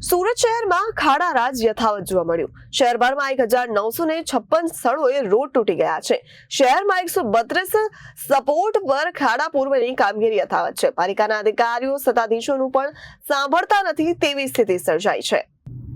સુરત શહેરમાં ખાડા રાજ યથાવત જોવા મળ્યું। શહેરભરમાં 1956 સ્થળોએ રોડ તૂટી ગયા છે। શહેરમાં 132 સપોર્ટ પર ખાડા પૂરવાની કામગીરી યથાવત છે। પાલિકાના અધિકારીઓ સત્તાધીશોનું પણ સાંભળતા નથી તેવી સ્થિતિ સર્જાઈ છે।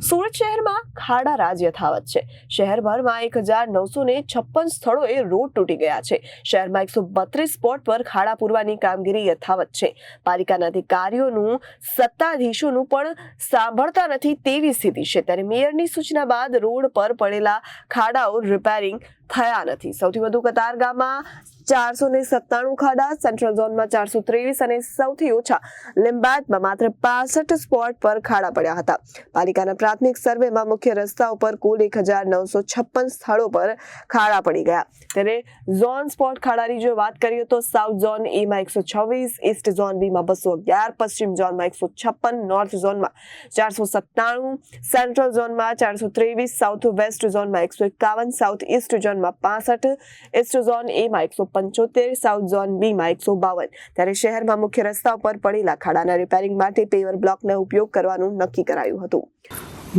સુરત શહેરમાં ખાડા રાજ યથાવત છે। શહેરભરમાં 1956 સ્થળોએ રોડ તૂટી ગયા છે। શહેરમાં 132 સ્પોટ પર ખાડા પૂરવાની કામગીરી યથાવત છે। પાલિકાના અધિકારીઓનું સત્તાધીશોનું પણ સાંભળતા નથી તેવી સ્થિતિ છે। ત્યારે મેયરની સૂચના બાદ રોડ પર પડેલા ખાડાઓ રિપેરિંગ થયા નથી। સૌથી વધુ કતારગામમાં 497 ખાડા, સેન્ટ્રલ ઝોનમાં 423 અને સૌથી ઓછા લીંબાયતમાં માત્ર 65 સ્પોટ પર ખાડા પડ્યા હતા। પાલિકાના પ્રાથમિક સર્વેમાં મુખ્ય રસ્તા ઉપર કુલ 1956 સ્થળો પર ખાડા પડી ગયા। ત્યારે ઝોન સ્પોટ ખાડાની જો વાત કરીએ તો સાઉથ ઝોન એમાં 126, ઈસ્ટ ઝોન બીમાં 211, પશ્ચિમ ઝોનમાં 156, નોર્થ ઝોનમાં 497, સેન્ટ્રલ ઝોનમાં 423, સાઉથ વેસ્ટ ઝોનમાં 151, સાઉથ ઈસ્ટ ઝોનમાં 65, ઈસ્ટ ઝોન એમાં 175, સાઉથ ઝોન બીમાં 152। ત્યારે શહેરમાં મુખ્ય રસ્તા ઉપર પડેલા ખાડાના રિપેરિંગ માટે પેવર બ્લોકનો ઉપયોગ કરવાનું નક્કી કરાયું હતું।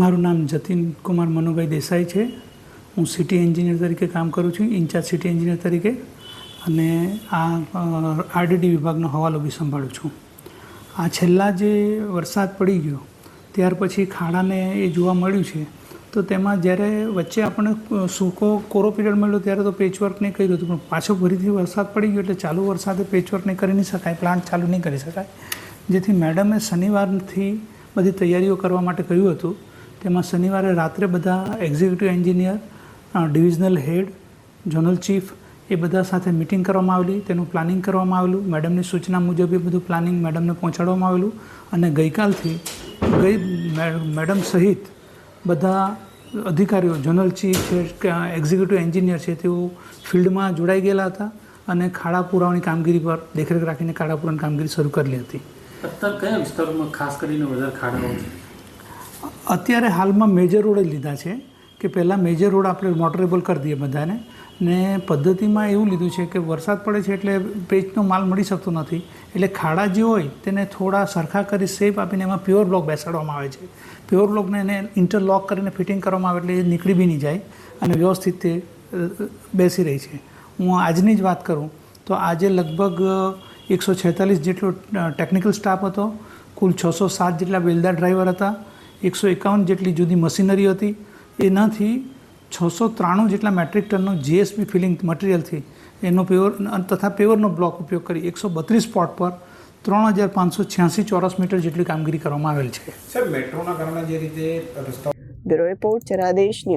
મારું નામ જતીન કુમાર મનુભાઈ દેસાઈ છે। હું સિટી એન્જિનિયર તરીકે કામ કરું છું, ઇન્ચાર્જ સિટી એન્જિનિયર તરીકે, અને આ આરડીડી વિભાગનો હવાલો બી સંભાળું છું। આ છેલ્લા જે વરસાદ પડી ગયો ત્યાર પછી ખાડાને એ જોવા મળ્યું છે, તો તેમાં જ્યારે વચ્ચે આપણને કોરો પીરિયડ મળ્યો ત્યારે તો પેચવર્ક નહીં કર્યું હતું, પણ પાછો ફરીથી વરસાદ પડી ગયો એટલે ચાલુ વરસાદે પેચવર્ક નહીં કરી નહીં શકાય, પ્લાન્ટ ચાલુ નહીં કરી શકાય। જેથી મેડમે શનિવારથી બધી તૈયારીઓ કરવા માટે કહ્યું હતું। તેમાં શનિવારે રાત્રે બધા એક્ઝિક્યુટિવ એન્જિનિયર, ડિવિઝનલ હેડ, ઝોનલ ચીફ એ બધા સાથે મિટિંગ કરવામાં આવેલી, તેનું પ્લાનિંગ કરવામાં આવેલું। મેડમની સૂચના મુજબ એ બધું પ્લાનિંગ મેડમને પહોંચાડવામાં આવેલું, અને ગઈકાલથી મેડમ સહિત બધા અધિકારીઓ, ઝોનલ ચીફ છે, એક્ઝિક્યુટિવ એન્જિનિયર છે, તેઓ ફિલ્ડમાં જોડાઈ ગયેલા હતા અને ખાડા પુરાવાની કામગીરી પર દેખરેખ રાખીને ખાડા પુરાવાની કામગીરી શરૂ કરેલી હતી। અત્યારે કયા વિસ્તારોમાં ખાસ કરીને વધારે ખાડાઓ છે? અત્યારે હાલમાં મેજર રોડ જ લીધા છે કે પહેલાં મેજર રોડ આપણે મોટરેબલ કરી દઈએ બધાને, ને પદ્ધતિમાં એવું લીધું છે કે વરસાદ પડે છે એટલે પેચનો માલ મળી શકતો નથી, એટલે ખાડા જે હોય તેને થોડા સરખા કરી શેપ આપીને એમાં પ્યોર બ્લોક બેસાડવામાં આવે છે। પ્યોર બ્લોકને એને ઇન્ટરલોક કરીને ફિટિંગ કરવામાં આવે એટલે એ નીકળી બી નહીં જાય અને વ્યવસ્થિત તે બેસી રહી છે। હું આજની જ વાત કરું તો આજે લગભગ 146 જેટલો ટેકનિકલ સ્ટાફ હતો, કુલ 607 જેટલા બેલદાર ડ્રાઈવર હતા, 151 જેટલી જુદી મશીનરી હતી, એનાથી 693 જેટલા મેટ્રિક ટનનો જીએસબી ફિલિંગ મટીરિયલથી એનો પેવર તથા પેવરનો બ્લોક ઉપયોગ કરી 132 સ્પોટ પર 3586 ચોરસ મીટર જેટલી કામગીરી કરવામાં આવેલ છે। સર, મેટ્રોના કારણે જે રીતે રસ્તા બ્યુરો રિપોર્ટ, જનાદેશ ન્યૂઝ।